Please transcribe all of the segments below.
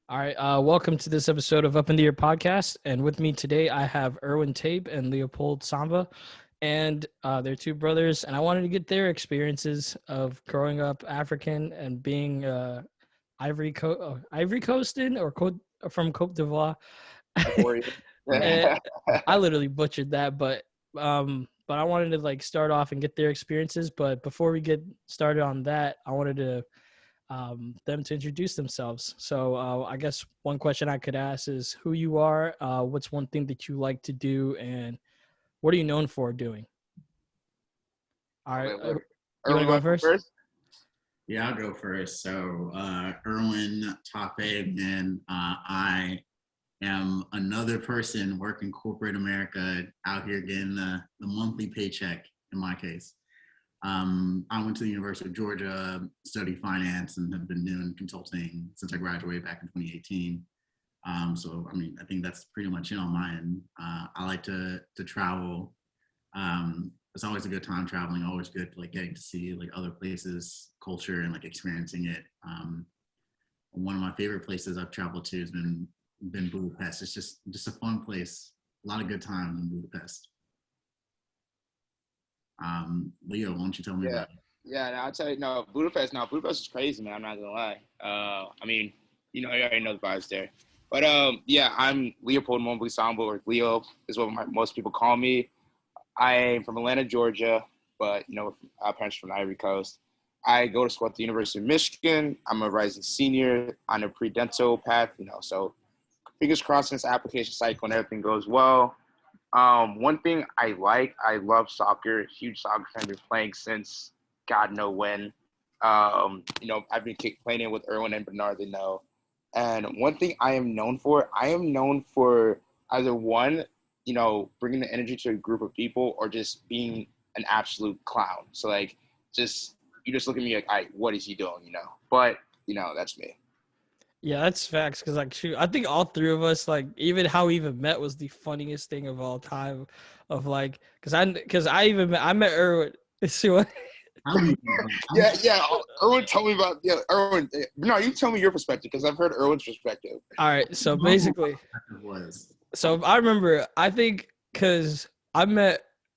All right, welcome to this episode of Up in the Air podcast. And with me today, I have Earwin Tapè and Leopold Samba, and they're two brothers. And I wanted to get their experiences of growing up African and being Ivory Coastin or from Cote d'Ivoire. Ivorian. Eh, I literally butchered that, but I wanted to like start off and get their experiences. But before we get started on that, I wanted to them to introduce themselves. So I guess one question I could ask is who you are, what's one thing that you like to do, and what are you known for doing? All right, you want to go first? Yeah, I'll go first. So, Earwin, Tapè, and I am another person working corporate America out here getting the monthly paycheck in my case. I went to the University of Georgia, studied finance, and have been doing consulting since I graduated back in 2018. I think that's pretty much it on my end. I like to travel. It's always a good time traveling. Always good, like getting to see like other places, culture, and like experiencing it. One of my favorite places I've traveled to has been Budapest. It's just a fun place. A lot of good times in Budapest. Leo, why don't you tell me about it? Yeah, I'll tell you. Budapest is crazy, man. I'm not gonna lie. You already know the vibes there. But I'm Leopold Mobley Samba, or Leo is what most people call me. I'm from Atlanta, Georgia, but our parents from the Ivory Coast. I go to school at the University of Michigan. I'm a rising senior on a pre-dental path, so fingers crossed in this application cycle and everything goes well. One thing I love soccer, huge soccer fan, been playing since God know when. I've been playing it with Earwin and Benard, they know. And one thing I am known for either one, bringing the energy to a group of people or just being an absolute clown. So you just look at me like, all right, what is he doing, But, that's me. Yeah, that's facts. Cause I think all three of us, like, even how we even met was the funniest thing of all time. Of like, cause I met Earwin. See what? Yeah. Earwin told me about Earwin. No, you tell me your perspective because I've heard Earwin's perspective. All right, so basically, I remember. I think because I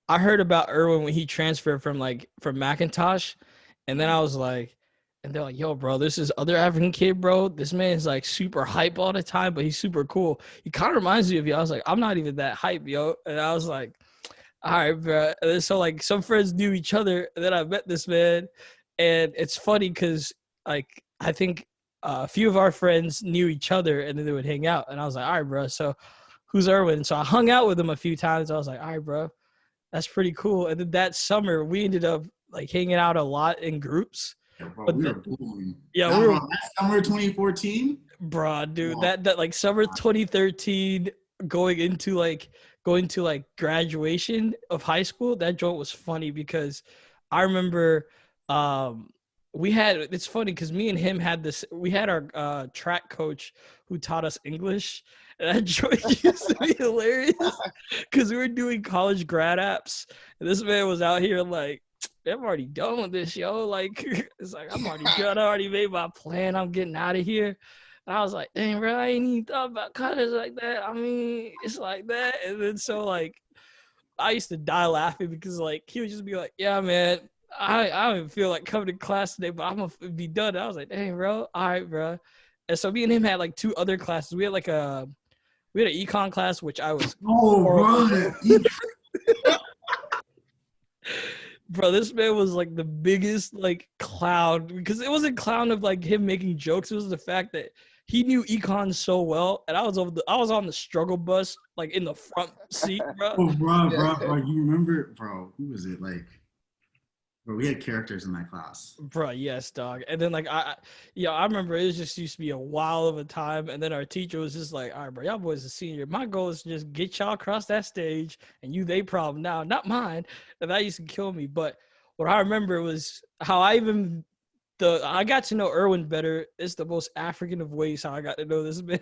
heard about Earwin when he transferred from Macintosh, and then I was like. And they're like, yo, bro, this is other African kid, bro. This man is like super hype all the time, but he's super cool. He kind of reminds me of you. I was like, I'm not even that hype, yo. And I was like, all right, bro. And then so like some friends knew each other. And then I met this man. And it's funny because like I think a few of our friends knew each other and then they would hang out. And I was like, all right, bro. So who's Earwin? So I hung out with him a few times. I was like, all right, bro, that's pretty cool. And then that summer we ended up like hanging out a lot in groups. Bro, we were booming. Yeah, we were. That summer 2014, bro, dude. That like summer 2013, going to graduation of high school. That joint was funny because I remember it's funny because me and him we had our track coach who taught us English. And that joint used to be hilarious because we were doing college grad apps, and this man was out here like. I'm already done with this, yo. Like, it's like, I'm already done. I already made my plan. I'm getting out of here. And I was like, dang, bro, I ain't even thought about college like that. I mean, it's like that. And then so, like, I used to die laughing because, like, he would just be like, yeah, man, I don't even feel like coming to class today, but I'm going to be done. And I was like, dang, bro. All right, bro. And so me and him had, like, two other classes. We had an econ class, which I was. Oh, bro. Bro, this man was like the biggest like clown because it wasn't clown of like him making jokes. It was the fact that he knew econ so well, and I was on the struggle bus like in the front seat, bro. Oh, bro, you remember, bro? Who was it? Like, bro, we had characters in that class. Bro, yes, dog. And then like I remember it just used to be a while of a time, and then our teacher was just like, all right, bro, y'all boys are senior. My goal is to just get y'all across that stage, and they problem now, not mine. And that used to kill me. But what I remember was how I got to know Earwin better. It's the most African of ways how I got to know this man.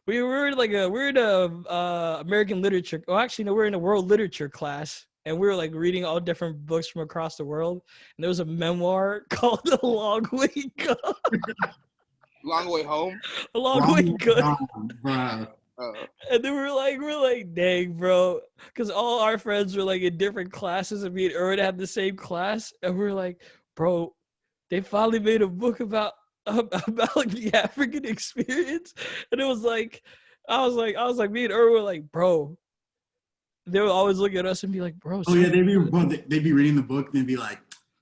we were in a American literature. Well, actually, no, we're in a world literature class. And we were like reading all different books from across the world. And there was a memoir called The Long Way Gone. Long way home. A long way good. Bro. And then we're like, dang, bro, because all our friends were like in different classes, and me and Earwin had the same class, and we're like, bro, they finally made a book about like the African experience, and it was like, I was like, me and Earwin were like, bro, they would always look at us and be like, bro. Oh yeah, they'd be reading the book and they'd be like,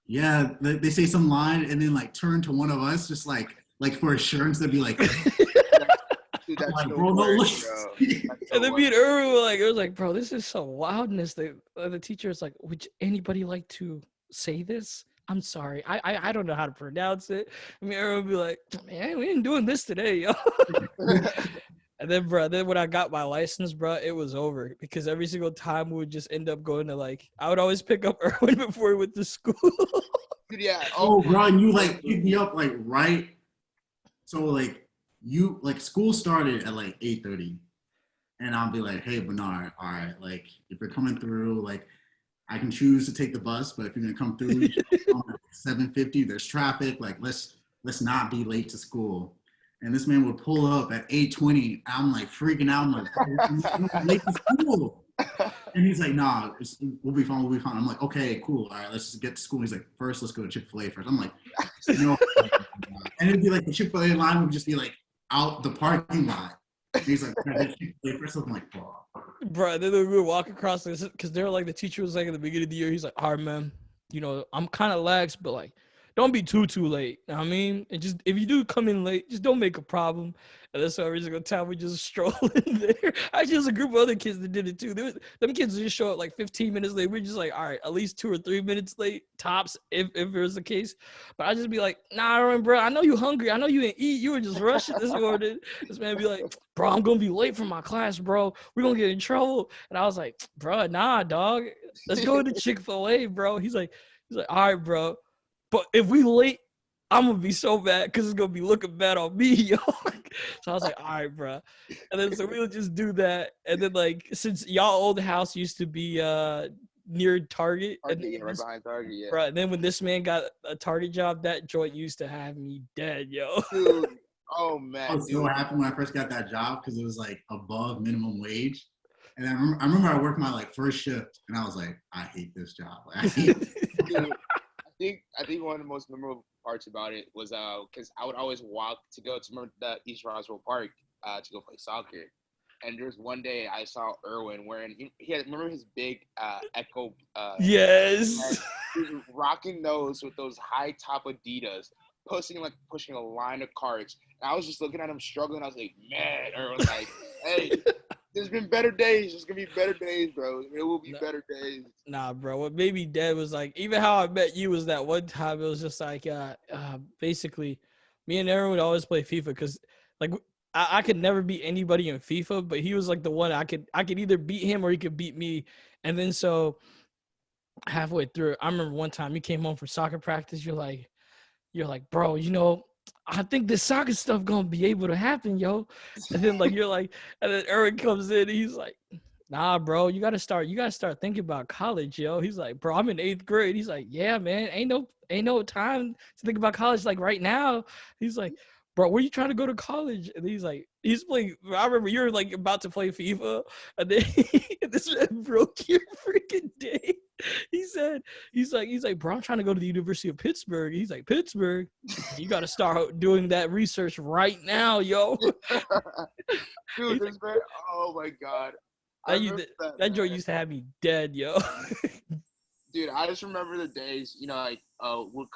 yeah, they say some line and then like turn to one of us just like for assurance, they'd be like. Dude, that's like, so bro, weird, no, bro. And then me and Earwin were like, it was like, bro, this is some wildness. The teacher was like, would anybody like to say this? I'm sorry, I don't know how to pronounce it. I mean, Earwin would be like, man, we ain't doing this today, yo. And then, bro, when I got my license, bro, it was over because every single time we would just end up going to like, I would always pick up Earwin before he went to school. Yeah. Oh, bro, and you like pick me up like right. So like. You like school started at like 8:30, and I'll be like, "Hey, Benard, all right, like if you're coming through, like I can choose to take the bus, but if you're gonna come through 7:50, there's traffic. Like let's not be late to school." And this man would pull up at 8:20. I'm like freaking out. I'm like, I'm late to school. And he's like, "Nah, we'll be fine. We'll be fine." I'm like, "Okay, cool. All right, let's just get to school." He's like, "First, let's go to Chick-fil-A first." I'm like, "No." And it'd be like the Chick-fil-A line would just be like out the parking lot. And he's like, first I'm like, bro. Then we would walk across this because they were like, the teacher was like at the beginning of the year, he's like, all right, man, you know, I'm kind of lax, but like, don't be too late. You know what I mean? And just if you do come in late, just don't make a problem. And that's every single time we just stroll in there. Actually, there's a group of other kids that did it too. Them kids just show up like 15 minutes late. We're just like, all right, at least 2 or 3 minutes late, tops, if it was the case. But I just be like, nah, bro, I know you hungry. I know you didn't eat. You were just rushing this morning. This man be like, bro, I'm gonna be late for my class, bro. We're gonna get in trouble. And I was like, bro, nah, dog. Let's go to Chick-fil-A, bro. He's like, all right, bro. But if we late, I'm gonna be so mad because it's gonna be looking bad on me, yo. So I was like, all right, bro. And then so we would just do that. And then like since y'all old house used to be near Target, right behind Target, yeah. Bro, and then when this man got a Target job, that joint used to have me dead, yo. Dude, oh man. I was so happy when I first got that job because it was like above minimum wage. And I remember I worked my like first shift and I was like, I hate this job. Like, I hate Dude, I think one of the most memorable parts about it was because I would always walk to go to the East Roswell Park to go play soccer. And there was one day I saw Earwin wearing remember his big Echo yes. He was rocking those with those high top Adidas, pushing a line of carts. And I was just looking at him struggling. I was like, man, Earwin's like, hey, there's been better days. There's gonna be better days, bro. It will be better days. Nah, bro. What made me dead was like, even how I met you was that one time. It was just like, basically, me and Aaron would always play FIFA because, like, I could never beat anybody in FIFA, but he was like the one I could either beat him or he could beat me. And then so halfway through, I remember one time you came home from soccer practice. You're like, bro, you know, I think this soccer stuff gonna be able to happen, yo. And then like you're like, and then Earwin comes in and he's like, nah, bro, you gotta start thinking about college, yo. He's like, bro, I'm in 8th grade. He's like, yeah, man, ain't no time to think about college like right now. He's like, bro, where you trying to go to college? And he's like, he's playing. I remember you're like about to play FIFA, and then this man broke your freaking day. He's like, bro, I'm trying to go to the University of Pittsburgh. He's like, Pittsburgh, you got to start doing that research right now, yo. Dude, this man, oh my god, that joint used to have me dead, yo. Dude, I just remember the days, you know, like would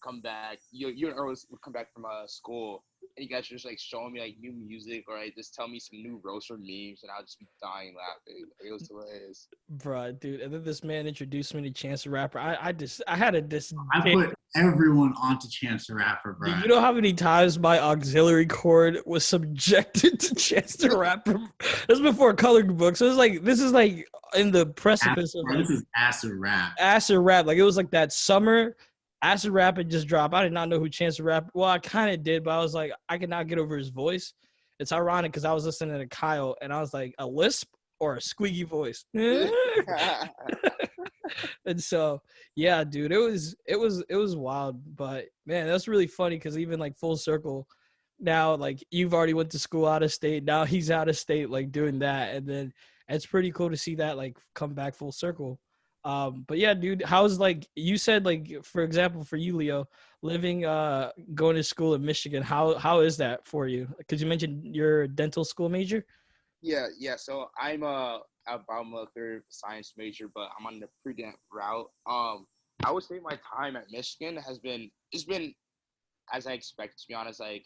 come back. You and Earl would come back from school, and you guys were just like showing me like new music, or like just tell me some new roaster memes, and I'd just be dying laughing. It was hilarious, bro, dude. And then this man introduced me to Chance the Rapper. I had a I put everyone onto Chance the Rapper, bro. Do you know how many times my auxiliary cord was subjected to Chance the Rapper? This was before colored books. So it was like this is like in the precipice of this is acid rap. Acid rap. Like it was like that summer. Acid rap had just dropped. I did not know who Chance the Rapper. Well, I kind of did, but I was like, I could not get over his voice. It's ironic because I was listening to Kyle and I was like, a lisp or a squeaky voice. And so, yeah, dude, it was wild. But man, that's really funny because even like full circle, now like you've already went to school out of state. Now he's out of state, like doing that, and then it's pretty cool to see that like come back full circle. But yeah, dude, how's like you said like for example for you, Leo, living going to school in Michigan, how is that for you? Because you mentioned you're a dental school major. Yeah. So I'm a biomolecular science major, but I'm on the pre-dent route. I would say my time at Michigan it's been as I expected, to be honest. Like,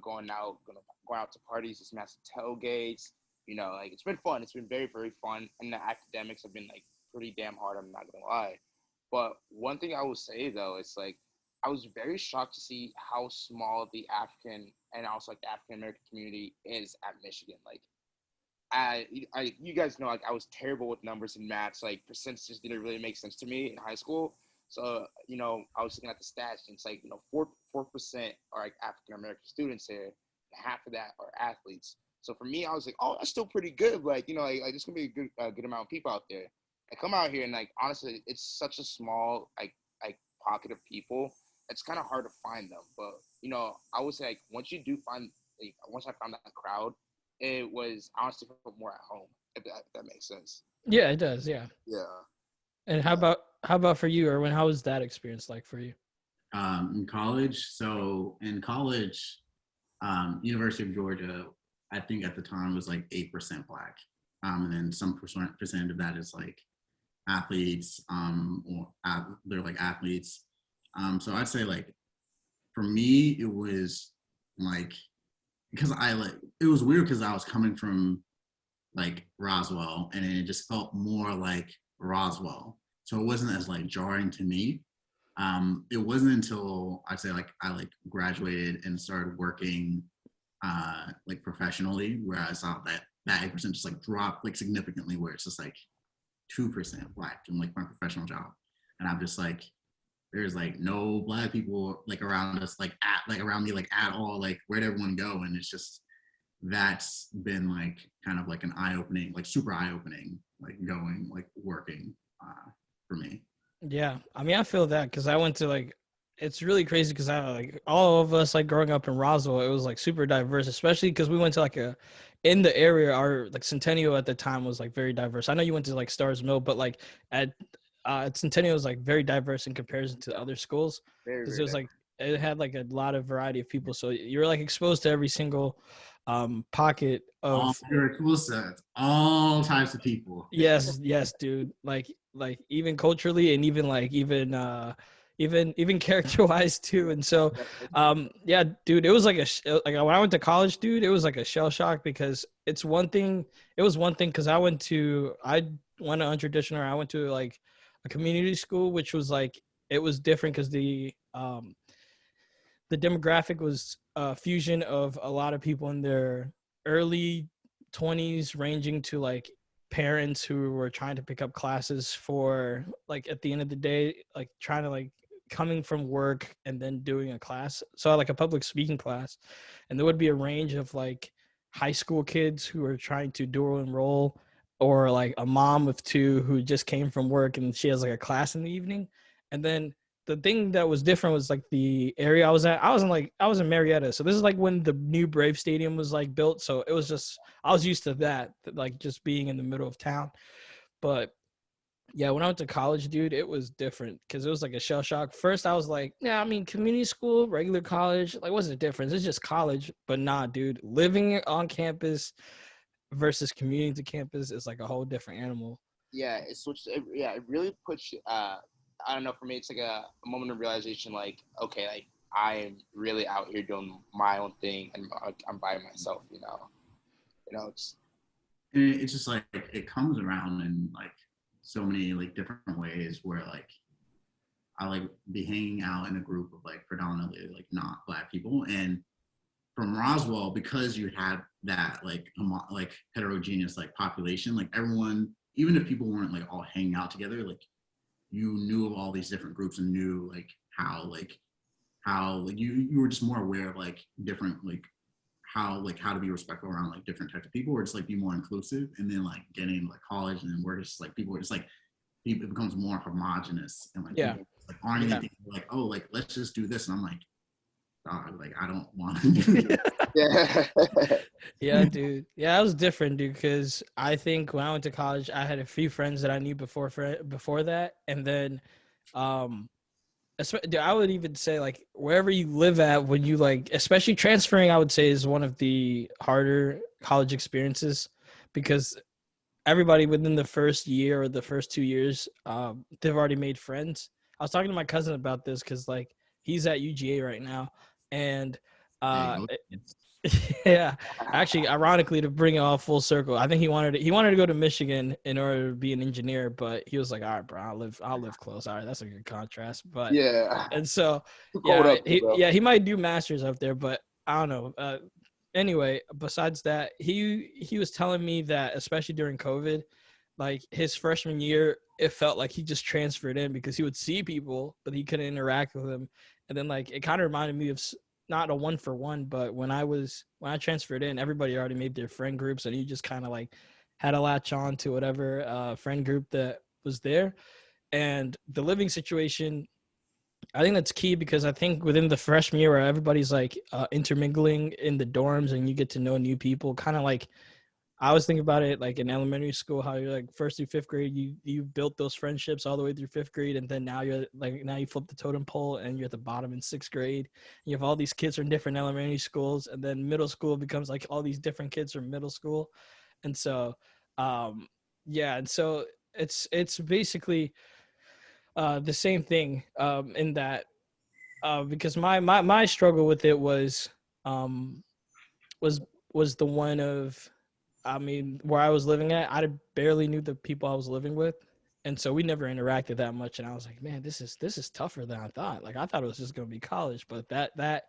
going out to parties, just massive tailgates. Like it's been fun. It's been very very fun, and the academics have been like pretty damn hard. I'm not gonna lie. But one thing I will say though, it's like I was very shocked to see how small the African and also like the African American community is at Michigan. Like you guys know, like I was terrible with numbers and maths. Like percentages didn't really make sense to me in high school. So I was looking at the stats, and it's like 4% are like African American students here, and half of that are athletes. So for me, I was like, oh, that's still pretty good. Like like there's gonna be a good amount of people out there. I come out here and like honestly, it's such a small like pocket of people. It's kind of hard to find them. But I would say like once I found that crowd, it was honestly felt more at home. If that makes sense. Yeah, it does. Yeah. Yeah. And how about for you, Erwin? How was that experience like for you? In college, University of Georgia, I think at the time was like 8% Black, and then some percent of that is like athletes, they're like athletes. So I'd say like for me, it was like because it was weird because I was coming from like Roswell, and it just felt more like Roswell. So it wasn't as like jarring to me. It wasn't until I'd say like I like graduated and started working like professionally where I saw that 8% just like drop like significantly, where it's just like 2% Black in like my professional job. And I'm just like, there's like no Black people like around us, around me, like at all, like where'd everyone go? And it's just, that's been like kind of like an eye-opening, like super eye-opening, like going, like working for me. Yeah, I mean, I feel that because I went to like, it's really crazy because I like all of us like growing up in Roswell, it was like super diverse, especially because we went to like in the area, our like Centennial at the time was like very diverse. I know you went to like Stars Mill, but like at Centennial was like very diverse in comparison to other schools Very because very it was like it had like a lot of variety of people, so you were like exposed to every single pocket All of. very cool sets, all types of people. Yes, dude. Like even culturally and even character wise too. And so yeah, dude, it was like like when I went to college, dude, it was like a shell shock because it was one thing because I went to untraditional, I went to like a community school, which was like it was different because the demographic was a fusion of a lot of people in their early 20s ranging to like parents who were trying to pick up classes for like at the end of the day like trying to like coming from work and then doing a class, so like a public speaking class, and there would be a range of like high school kids who are trying to dual enroll, or like a mom of two who just came from work and she has like a class in the evening. And then the thing that was different was like the area I was at. I was in Marietta, so this is like when the new Brave Stadium was like built. So it was just I was used to that, like just being in the middle of town. But yeah, when I went to college, dude, it was different because it was like a shell shock. First, I was like, yeah, I mean, community school, regular college, like what's the difference? It's just college. But nah, dude, living on campus versus commuting to campus is like a whole different animal. Yeah, it really puts I don't know, for me it's like a moment of realization, like okay, like I'm really out here doing my own thing, and I'm by myself. It's And it's just like it comes around in like so many like different ways where like I like be hanging out in a group of like predominantly like not Black people, and from Roswell, because you had that like like heterogeneous like population, like everyone, even if people weren't like all hanging out together, like you knew of all these different groups and knew like how like you were just more aware of like different like how to be respectful around like different types of people, or just like be more inclusive. And then like getting like college, and then where it's like people are just like it becomes more homogenous, and like Yeah. people like aren't even thinking like, oh, like let's just do this. And I'm like, dog, like I don't want to do this. Yeah. Yeah, dude. Yeah, that was different, dude. Because I think when I went to college, I had a few friends that I knew before that, and then, um, dude, I would even say like wherever you live at, when you like, especially transferring, I would say is one of the harder college experiences because everybody within the first year or the first 2 years, they've already made friends. I was talking to my cousin about this because like he's at UGA right now, and Hey, uh, go. yeah, actually, ironically, to bring it all full circle, I think he wanted to go to Michigan in order to be an engineer, but he was like, all right, bro, I'll live close. All right, that's a good contrast. But Yeah. and so Too cold yeah, up here, bro. he might do masters up there, but I don't know. Anyway, besides that, he was telling me that especially during COVID, like his freshman year, it felt like he just transferred in because he would see people, but he couldn't interact with them. And then like it kind of reminded me of not a one for one, but when I transferred in, everybody already made their friend groups, and you just kind of like had to latch on to whatever friend group that was there. And the living situation, I think that's key because I think within the freshman year where everybody's like intermingling in the dorms and you get to know new people, kind of like I always think about it like in elementary school, how you're like first through fifth grade, you built those friendships all the way through fifth grade, and then now you flip the totem pole and you're at the bottom in sixth grade. You have all these kids from different elementary schools, and then middle school becomes like all these different kids from middle school, and so yeah, and so it's basically the same thing in that because my struggle with it um was was the one of I mean, where I was living at, I barely knew the people I was living with, and so we never interacted that much. And I was like, man, this is tougher than I thought. Like I thought it was just gonna be college, but that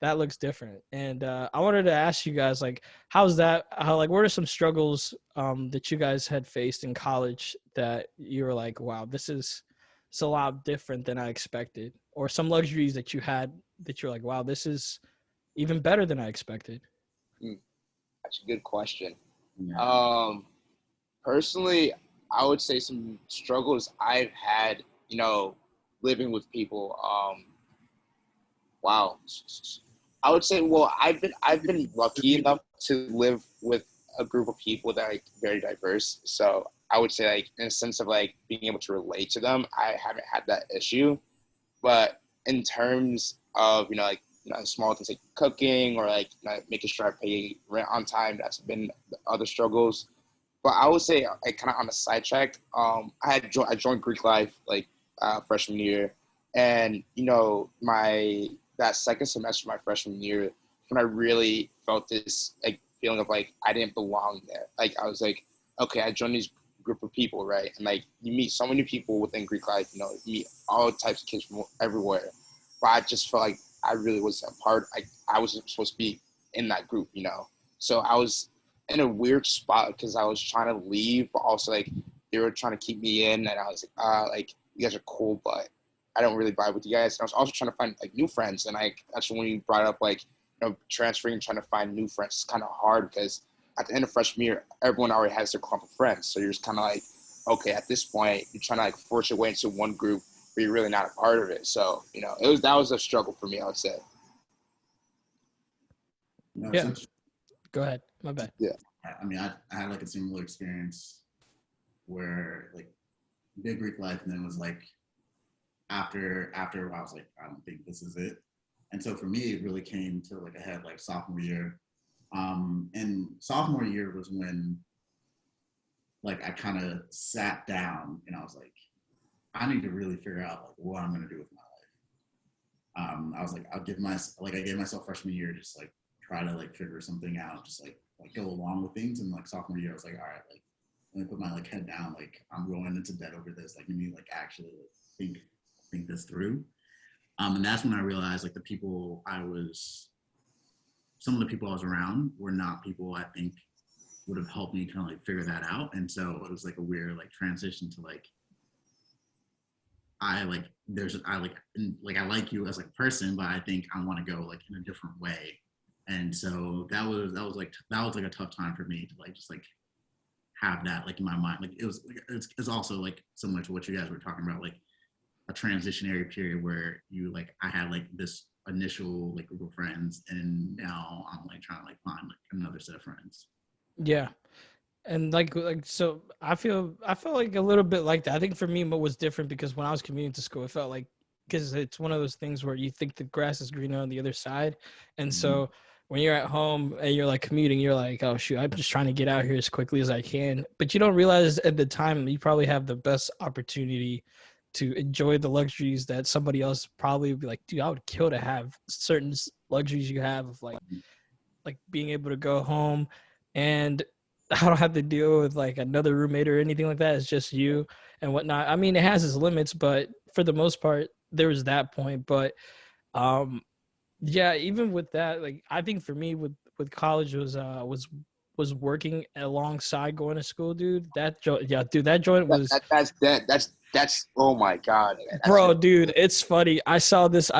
looks different. And I wanted to ask you guys, like, how's that? How like what are some struggles that you guys had faced in college that you were like, wow, it's a lot different than I expected, or some luxuries that you had that you're like, wow, this is even better than I expected. That's a good question. Yeah. Personally, I would say some struggles I've had, living with people. Wow. I would say, well, I've been lucky enough to live with a group of people that are like very diverse. So I would say like in a sense of like being able to relate to them, I haven't had that issue. But in terms of, small things like cooking or like making sure I pay rent on time, that's been the other struggles. But I would say, like, kind of on a sidetrack, I joined Greek life like freshman year, and my that second semester of my freshman year, when I really felt this like feeling of like I didn't belong there. Like I was like, okay, I joined this group of people, right? And like you meet so many people within Greek life, you meet all types of kids from everywhere. But I just felt like I really was a part. I wasn't supposed to be in that group. So I was in a weird spot because I was trying to leave, but also like they were trying to keep me in, and I was like you guys are cool, but I don't really vibe with you guys. And I was also trying to find like new friends, and like that's when you brought up like transferring and trying to find new friends. It's kind of hard because at the end of freshman year, everyone already has their clump of friends, so you're just kind of like, okay, at this point, you're trying to like force your way into one group, but you're really not a part of it. So that was a struggle for me, I would say. No, Yeah, go ahead. My bad. Yeah. I mean, I had like a similar experience where like big Greek life, and then was like after I was like, I don't think this is it. And so for me, it really came to like a head like sophomore year. And sophomore year was when like I kind of sat down and I was like, I need to really figure out like what I'm gonna do with my life. I was like, I gave myself freshman year just like try to like figure something out, just like go along with things. And like sophomore year, I was like, all right, like let me put my like head down. Like I'm going into debt over this. Like let me like actually like, think this through. And that's when I realized like some of the people I was around were not people I think would have helped me kind of like figure that out. And so it was like a weird like transition to like, I like you as like a person, but I think I want to go like in a different way. And so that was like a tough time for me to like just like have that like in my mind. Like it's also like similar to what you guys were talking about, like a transitionary period where you like I had like this initial like group of friends, and now I'm like trying to like find like another set of friends. Yeah. And like so I feel like a little bit like that. I think for me what was different because when I was commuting to school, it felt like because it's one of those things where you think the grass is greener on the other side. And so when you're at home and you're like commuting, you're like, oh shoot, I'm just trying to get out here as quickly as I can. But you don't realize at the time you probably have the best opportunity to enjoy the luxuries that somebody else probably would be like, dude, I would kill to have certain luxuries you have of like being able to go home and I don't have to deal with like another roommate or anything like that. It's just you and whatnot. I mean, it has its limits, but for the most part, there was that point. But yeah, even with that, like I think for me with college was working alongside going to school, dude. Yeah, dude, that joint was That's oh my god, man. bro, dude. It's funny. I saw this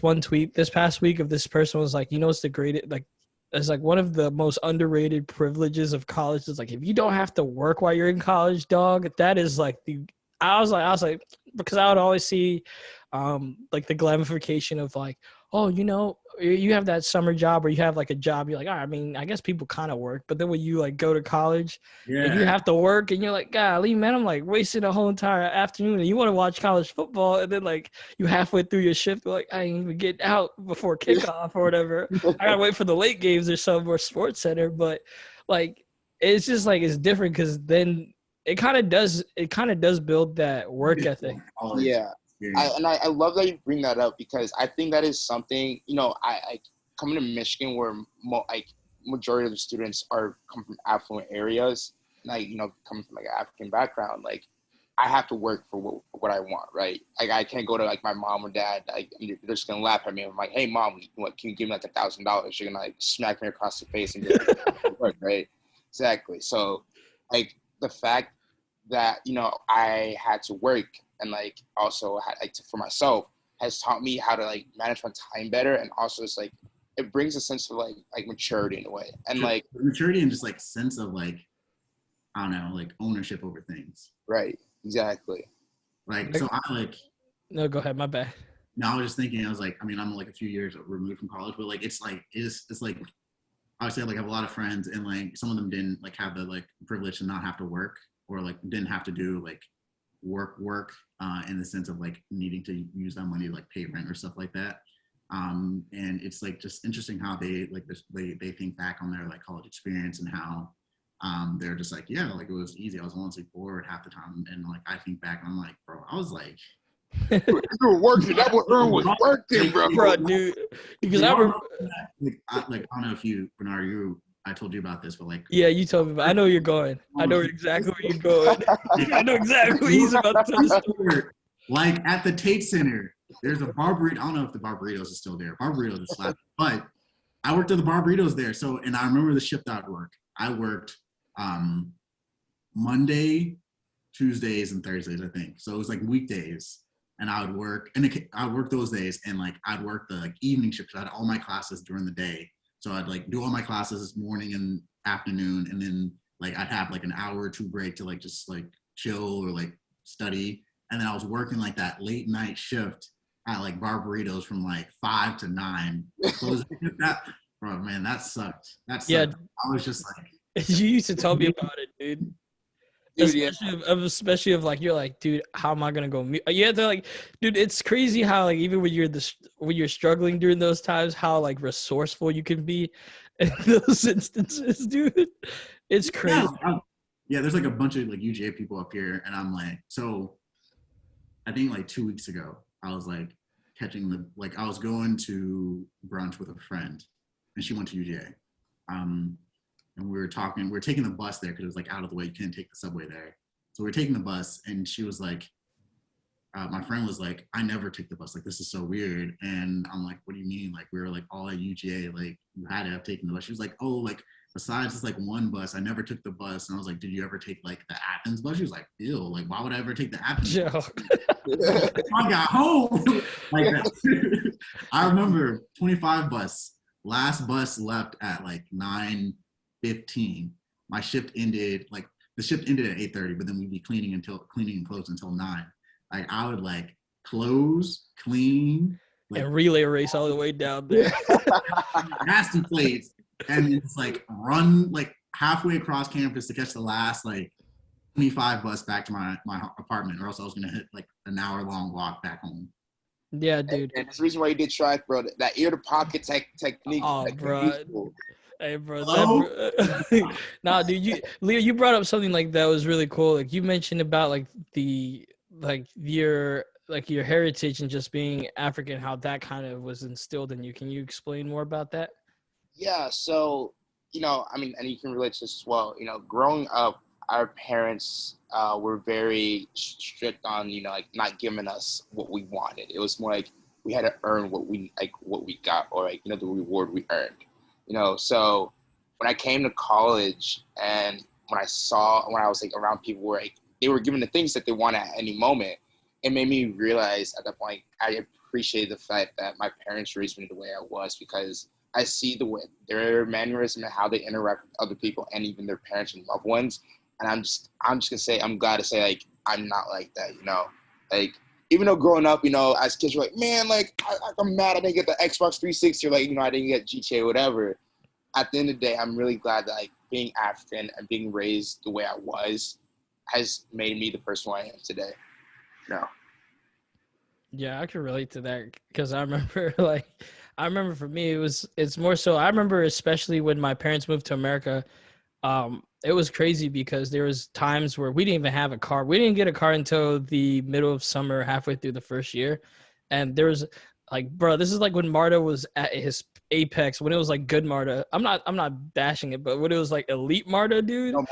one tweet this past week of this person was like, you know, it's the greatest like. It's like one of the most underrated privileges of college is like if you don't have to work while you're in college, dog, that is like the I was like because I would always see like the glamification of like, oh, you know, you have that summer job or you have like a job, you're like, all right, I mean, I guess people kind of work, but then when you like go to college and you have to work and you're like, golly, man, I'm like wasting a whole entire afternoon and you want to watch college football and then like you halfway through your shift, you're like, I ain't even get out before kickoff or whatever. I gotta wait for the late games or some or Sports Center, but like it's just like it's different because then it kind of does build that work ethic. Yeah. I love that you bring that up because I think that is something, you know, I coming to Michigan where majority of the students come from affluent areas, like, you know, coming from like an African background, like I have to work for what I want, right? Like I can't go to like my mom or dad, like they're just gonna laugh at me. I'm like, hey mom, what, can you give me like $1,000? You're gonna like smack me across the face and be like, work, right? Exactly. So like the fact that, you know, I had to work and like also had like for myself has taught me how to like manage my time better, and also it's like it brings a sense of like maturity in a way, and like maturity and just like sense of like I don't know, like ownership over things. Right. Exactly. Like so I like no, go ahead, my bad. No, I was just thinking, I was like, I mean, I'm like a few years removed from college, but like it's like it's like obviously I like have a lot of friends and like some of them didn't like have the like privilege to not have to work or like didn't have to do like work in the sense of like needing to use that money to like pay rent or stuff like that. And it's like just interesting how they like they think back on their like college experience and how they're just like, yeah, like it was easy. I was honestly bored half the time. And like I think back and I'm like, bro, I was like you were working. That was Earwin was working, bro, dude. Because I remember I don't know if you, Benard, I told you about this, but like yeah, you told me, but I know where you're going. I know exactly where you're going. I know exactly what he's about to tell the story. Like at the Tate Center, there's a bar burrito. I don't know if the bar burritos is still there. Bar burritos is slapping, but I worked at the bar burritos there. So, and I remember the shift I would work. I worked Monday, Tuesdays, and Thursdays, I think. So it was like weekdays, and I would work, and I would work those days, and like I'd work the like evening shift. I had all my classes during the day. So I'd like do all my classes this morning and afternoon, and then like I'd have like an hour or two break to like just like chill or like study. And then I was working like that late night shift at like bar burritos from like 5 to 9. That, bro, man, that sucked. That sucked. Yeah. I was just like, you used to tell me about it, dude. Especially of like you're like, dude, how am I gonna go meet? Yeah, they're like, dude, it's crazy how like even when you're struggling during those times, how like resourceful you can be in those instances, dude. It's crazy. Yeah, there's like a bunch of like UGA people up here, and I'm like, so I think like 2 weeks ago, I was like I was going to brunch with a friend, and she went to UGA. And we were taking the bus there because it was like out of the way. You couldn't take the subway there. So we were taking the bus, and she was like, my friend was like, I never take the bus. Like, this is so weird. And I'm like, what do you mean? Like, we were like all at UGA, like you had to have taken the bus. She was like, oh, like besides this like one bus, I never took the bus. And I was like, did you ever take like the Athens bus? She was like, ew, like why would I ever take the Athens bus? I got home. Like I remember 25 bus. Last bus left at like 9:15. My shift ended at 8:30, but then we'd be cleaning and close until 9. Like I would like close, clean, like and relay race all the way down there. nasty plates, and it's like run like halfway across campus to catch the last like 25 bus back to my apartment, or else I was gonna hit like an hour-long walk back home. Yeah, dude. And that's the reason why you did track, bro. That ear to pocket technique. Oh, bro. Hey, bro. Nah, dude. Leo, you brought up something like that was really cool. Like you mentioned about like your heritage and just being African, how that kind of was instilled in you. Can you explain more about that? Yeah. So, I mean, and you can relate to this as well. Growing up, our parents were very strict on, like not giving us what we wanted. It was more like we had to earn what we got, or like, the reward we earned. So when I came to college and when I was like around people where like, they were given the things that they wanted at any moment, it made me realize at that point, I appreciate the fact that my parents raised me the way I was, because I see their mannerism and how they interact with other people and even their parents and loved ones. And I'm just I'm glad to say, like, I'm not like that, like, even though growing up, as kids, you're like, man, like, I'm mad I didn't get the Xbox 360, or like, I didn't get GTA, whatever. At the end of the day, I'm really glad that like being African and being raised the way I was has made me the person who I am today. Yeah, I can relate to that because I remember for me it's more so I remember especially when my parents moved to America. It was crazy because there was times where we didn't even have a car. We didn't get a car until the middle of summer, halfway through the first year. And there was like, bro, this is like when Marta was at his apex, when it was like good Marta. I'm not bashing it, but when it was like elite Marta, dude. No,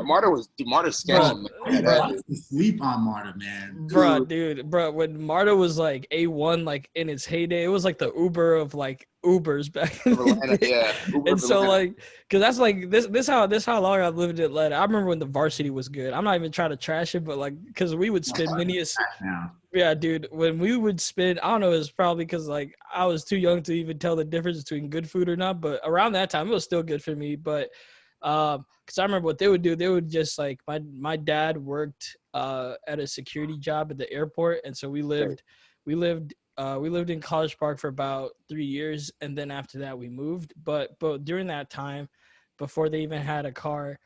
Marta's sketchy, man. Sleep on Marta, man. Bro, when Marta was like A1, like in its heyday, it was like the Uber of like Ubers back in the day. Yeah. And so like, cause that's like this how long I've lived in Atlanta. I remember when the varsity was good. I'm not even trying to trash it, but like, cause we would spend yeah, dude, when we would spend, I don't know, it was probably because like I was too young to even tell the difference between good food or not, but around that time it was still good for me. But because I remember what they would do, they would just like my dad worked at a security job at the airport, and so we lived in College Park for about 3 years, and then after that we moved. But during that time, before they even had a car,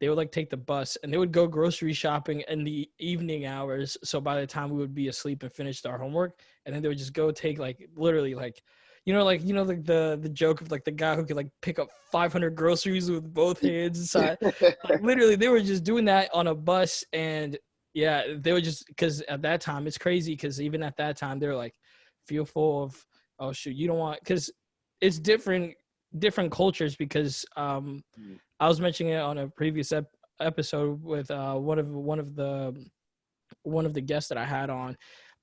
they would like take the bus and they would go grocery shopping in the evening hours. So by the time we would be asleep and finished our homework, and then they would just go take like literally like, like the joke of like the guy who could like pick up 500 groceries with both hands inside. Like literally they were just doing that on a bus. And yeah, they were just, because at that time it's crazy, because even at that time they're like fearful of, oh shoot, you don't want, because it's different cultures, because I was mentioning it on a previous episode with one of the guests that I had on,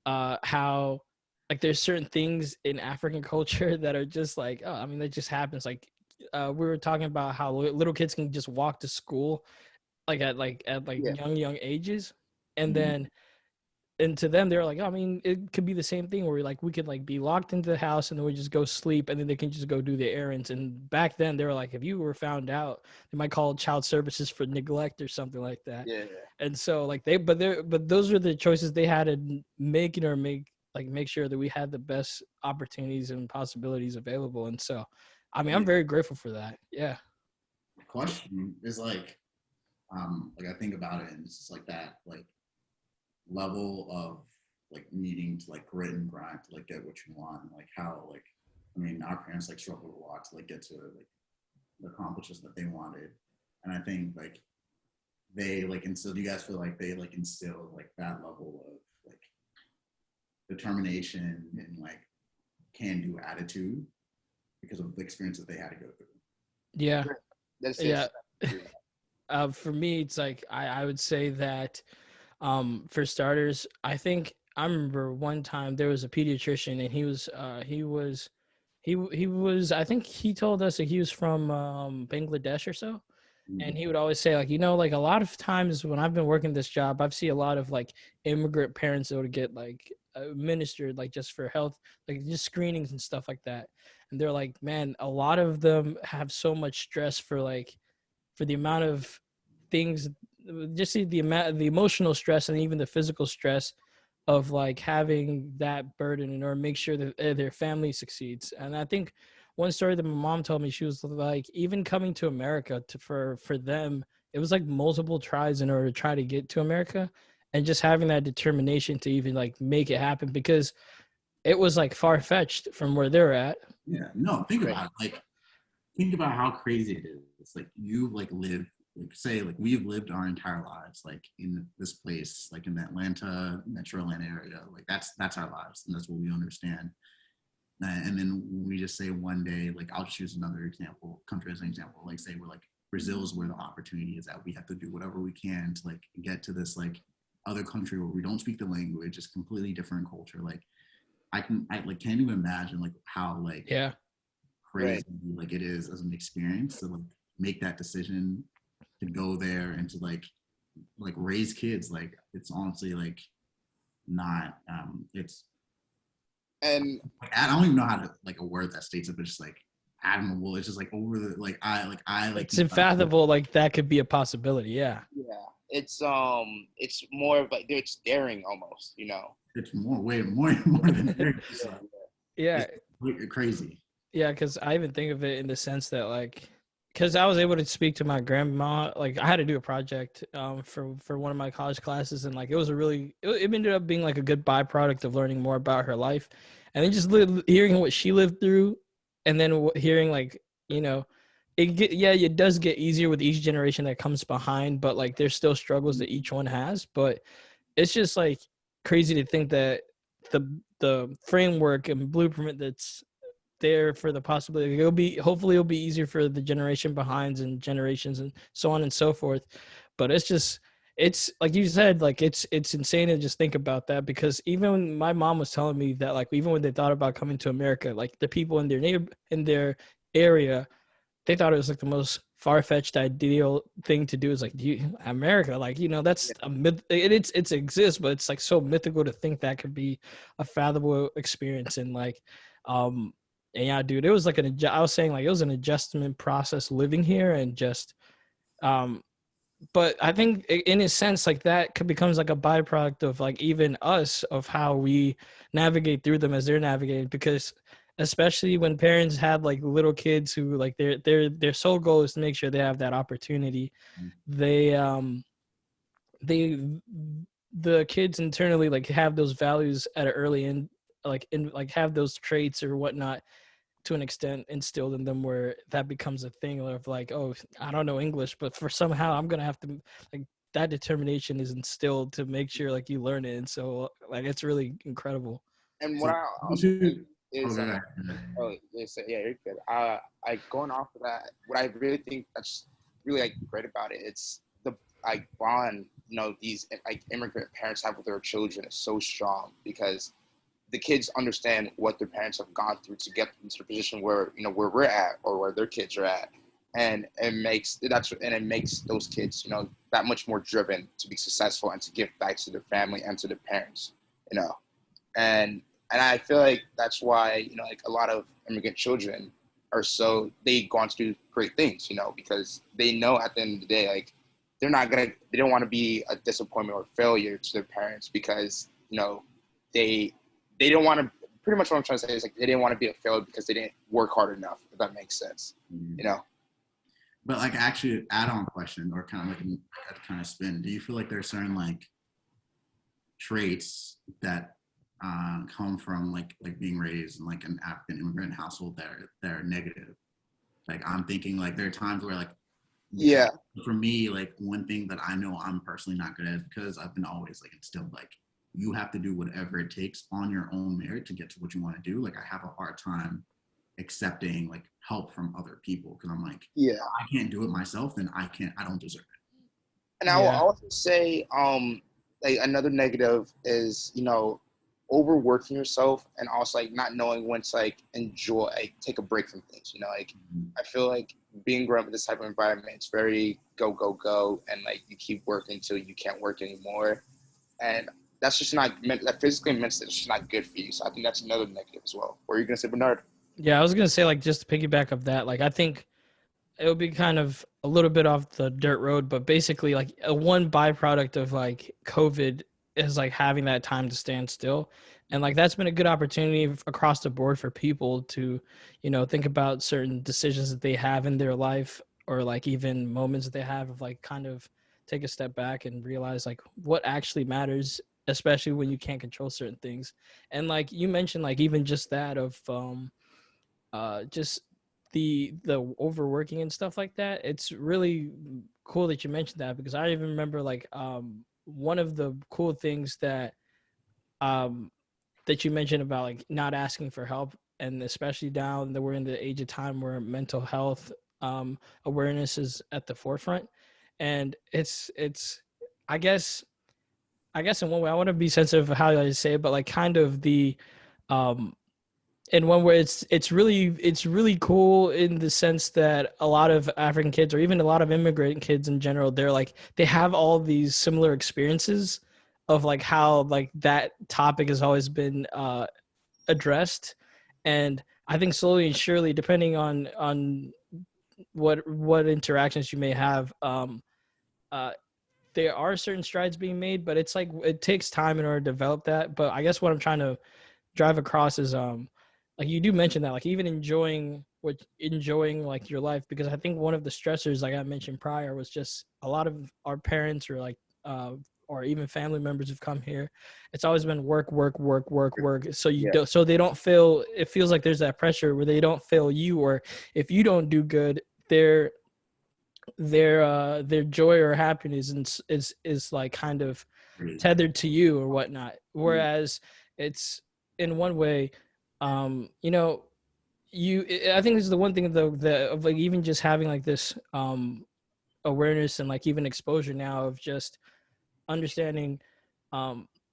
how like there's certain things in African culture that are just like, oh, I mean, that just happens. Like we were talking about how little kids can just walk to school like at young ages, and then and to them they're like, oh, I mean, it could be the same thing where like we could like be locked into the house and then we just go sleep, and then they can just go do their errands. And back then they were like, if you were found out, they might call child services for neglect or something like that. Yeah. And so like but those are the choices they had to make make sure that we had the best opportunities and possibilities available. And so I mean, I'm very grateful for that. Yeah. The question is like I think about it, and it's just like that like level of like needing to like grit and grind to like get what you want, and like how like, I mean, our parents like struggled a lot to like get to like the accomplishments that they wanted. And I think like they like instilled, you guys feel like they like instilled like that level of like determination and like can-do attitude because of the experiences they had to go through. Yeah. For me, it's like I would say that for starters, I think I remember one time there was a pediatrician, and he was I think he told us that he was from Bangladesh or so. And he would always say like, like a lot of times when I've been working this job, I've seen a lot of like immigrant parents that would get like administered like just for health, like just screenings and stuff like that. And they're like, man, a lot of them have so much stress for the amount of things, just see the emotional stress and even the physical stress of like having that burden in order to make sure that their family succeeds. And I think one story that my mom told me, she was like, even coming to America for them, it was like multiple tries in order to try to get to America, and just having that determination to even like make it happen, because it was like far fetched from where they're at. Yeah, no, think about it. Like, think about how crazy it is. It's like you like live, like say, like we've lived our entire lives like in this place, like in the Atlanta, Metro Atlanta area. Like that's our lives, and that's what we understand. And then we just say one day, like I'll just use another example, country as an example. Like say we're like Brazil is where the opportunity is at. We have to do whatever we can to like get to this like other country where we don't speak the language, it's completely different culture. Like I like can't even imagine like how like crazy like it is as an experience to like make that decision to go there and to like raise kids. Like it's honestly like not it's, and I don't even know how to like a word that states it, but just like admirable. It's just like over the like it's unfathomable. Like that could be a possibility. Yeah. It's more of like it's daring almost, you know. It's way more than daring. Yeah. It's crazy. Yeah, because I even think of it in the sense that like, because I was able to speak to my grandma. Like I had to do a project for one of my college classes, and like it was it ended up being like a good byproduct of learning more about her life, and then just hearing what she lived through, and then hearing like, you know, it does get easier with each generation that comes behind, but like there's still struggles that each one has. But it's just like crazy to think that the framework and blueprint that's there for the possibility, hopefully it'll be easier for the generation behinds and generations and so on and so forth. But it's like you said, like it's insane to just think about that, because even when my mom was telling me that, like even when they thought about coming to America, like the people in their area, they thought it was like the most far-fetched ideal thing to do, is like America, like, you know, that's a myth. It exists, but it's like so mythical to think that could be a fathomable experience. And like and yeah, dude, it was like I was saying, like it was an adjustment process living here, and just but I think in a sense like that becomes like a byproduct of like even us, of how we navigate through them as they're navigating. Because especially when parents have like little kids who like their sole goal is to make sure they have that opportunity, they the kids internally like have those values at an early end, like have those traits or whatnot to an extent instilled in them, where that becomes a thing of like, oh, I don't know English, but for somehow I'm gonna have to, like, that determination is instilled to make sure like you learn it. And so like it's really incredible. And what I also think is yeah, you're good. Like going off of that, what I really think that's really like great about it, it's the like bond, you know, these like immigrant parents have with their children is so strong, because the kids understand what their parents have gone through to get into the position where, you know, where we're at or where their kids are at. And it makes those kids, you know, that much more driven to be successful and to give back to their family and to their parents, you know. And I feel like that's why, you know, like a lot of immigrant children they go on to do great things, you know, because they know at the end of the day, like they don't want to be a disappointment or failure to their parents, because, you know, they don't want to, pretty much what I'm trying to say is like they didn't want to be a failure because they didn't work hard enough, if that makes sense, you know? But like actually add-on question, or kind of like a kind of spin, do you feel like there's certain like traits that come from like being raised in like an African immigrant household that are negative? Like I'm thinking like there are times where like, yeah, for me, like one thing that I know I'm personally not good at, because I've been always like instilled like you have to do whatever it takes on your own merit to get to what you want to do. Like I have a hard time accepting like help from other people, because I'm like, yeah, I can't do it myself, then I don't deserve it. And I will also say like another negative is, you know, overworking yourself, and also like not knowing when to like enjoy, like take a break from things, you know. Like I feel like being grown up in this type of environment, it's very go, and like you keep working until you can't work anymore, and that's just not that physically and mentally, it's just not good for you. So I think that's another negative as well. What are you gonna say, Benard? Yeah, I was gonna say, like, just to piggyback of that, like I think it would be kind of a little bit off the dirt road, but basically like one byproduct of like COVID is like having that time to stand still. And like that's been a good opportunity across the board for people to, you know, think about certain decisions that they have in their life, or like even moments that they have of like kind of take a step back and realize like what actually matters, especially when you can't control certain things. And like you mentioned, like even just that of just the overworking and stuff like that. It's really cool that you mentioned that, because I even remember like one of the cool things um that you mentioned about like not asking for help, and especially now that we're in the age of time where mental health awareness is at the forefront. And it's I guess in one way I want to be sensitive of how I say it, but like kind of the um in one way it's really cool in the sense that a lot of African kids, or even a lot of immigrant kids in general, they're like they have all these similar experiences of like how like that topic has always been addressed. And I think slowly and surely, depending on what interactions you may have, uh there are certain strides being made, but it's like it takes time in order to develop that. But I guess what I'm trying to drive across is like you do mention that like even enjoying like your life, because I think one of the stressors like I mentioned prior was just a lot of our parents, or like or even family members who've come here, it's always been work work work work work, so you Yeah. don't, so they don't feel, it feels like there's that pressure where they don't feel you, or if you don't do good, their joy or happiness is like kind of tethered to you or whatnot. Whereas it's in one way, you know, I think this is the one thing of like even just having like this awareness and like even exposure now of just understanding,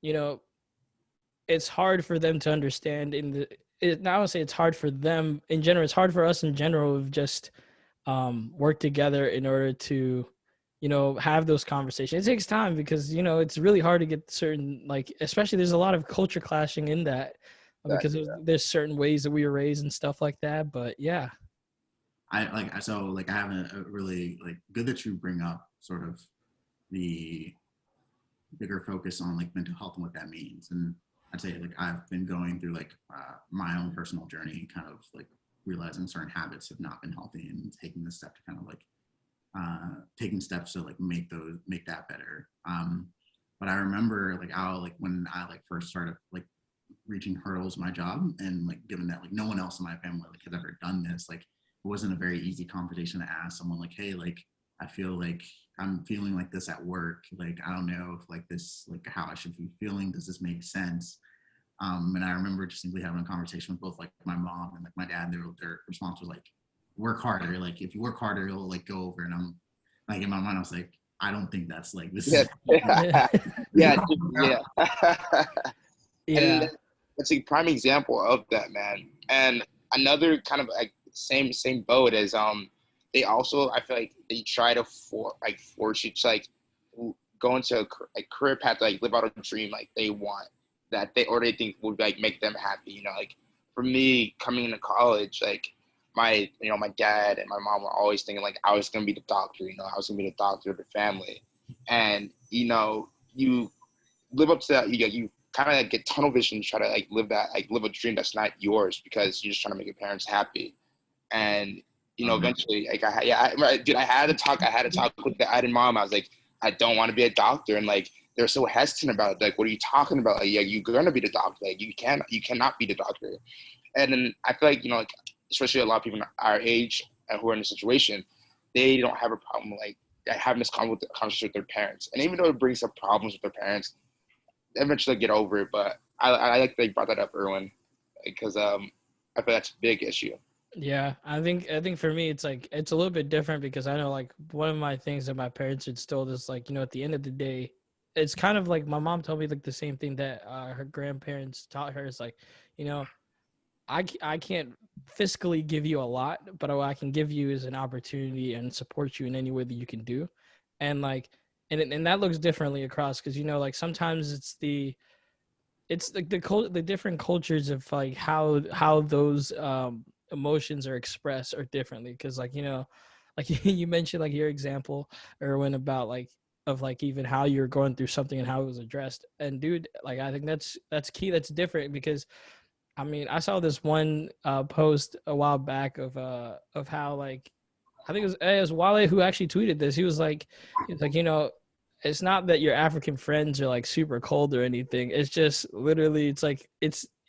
you know, it's hard for them to understand now I would say it's hard for them in general, it's hard for us in general of just work together in order to, you know, have those conversations. It takes time because, you know, it's really hard to get certain, like, especially there's a lot of culture clashing in that, because there's certain ways that we were raised and stuff like that. But yeah. I have a really like good that you bring up sort of the bigger focus on like mental health and what that means. And I'd say like I've been going through like my own personal journey, kind of like realizing certain habits have not been healthy, and taking the step to kind of like taking steps to like make that better. But I remember like when I like first started like reaching hurdles in my job, and like given that like no one else in my family like has ever done this, like it wasn't a very easy conversation to ask someone like, hey, like I feel like I'm feeling like this at work. Like I don't know if like this, like how I should be feeling. Does this make sense? And I remember just simply having a conversation with both like my mom and like my dad. Their response was like, work harder. Like if you work harder, it'll like go over. And I'm like in my mind, I was like, I don't think that's like this. Yeah. Yeah. Yeah. And that's a prime example of that, man. And another kind of like same boat is they also, I feel like they try to force you to like go into a career path to like live out a dream like they want, that they already think would like make them happy. You know, like for me coming into college, like my dad and my mom were always thinking like I was gonna be the doctor. You know, I was gonna be the doctor of the family, and you know, you live up to that. You kind of like get tunnel vision to try to like live a dream that's not yours, because you're just trying to make your parents happy. And you know, eventually, like I had to talk with the dad and mom. I was like, I don't want to be a doctor, and like they're so hesitant about it. Like, what are you talking about? Like, yeah, you're gonna be the doctor. Like, you cannot be the doctor. And then I feel like, you know, like especially a lot of people our age who are in a situation, they don't have a problem like having this conversation with their parents. And even though it brings up problems with their parents, eventually get over it. But I like that you brought that up, Earwin, because I feel that's a big issue. Yeah, I think for me it's like it's a little bit different, because I know like one of my things that my parents instilled is like, you know, at the end of the day, it's kind of like my mom told me like the same thing that her grandparents taught her. It's like, you know, I can't fiscally give you a lot, but what I can give you is an opportunity and support you in any way that you can do. And like and that looks differently across, because, you know, like sometimes it's like the different cultures of like how those emotions are expressed or differently, because like, you know, like you mentioned like your example, Erwin, about like of like even how you're going through something and how it was addressed. And dude, like I think that's key. That's different because I mean, I saw this one post a while back of how like I think it was Wale who actually tweeted this. He was like, you know, it's not that your African friends are like super cold or anything. It's just literally it's like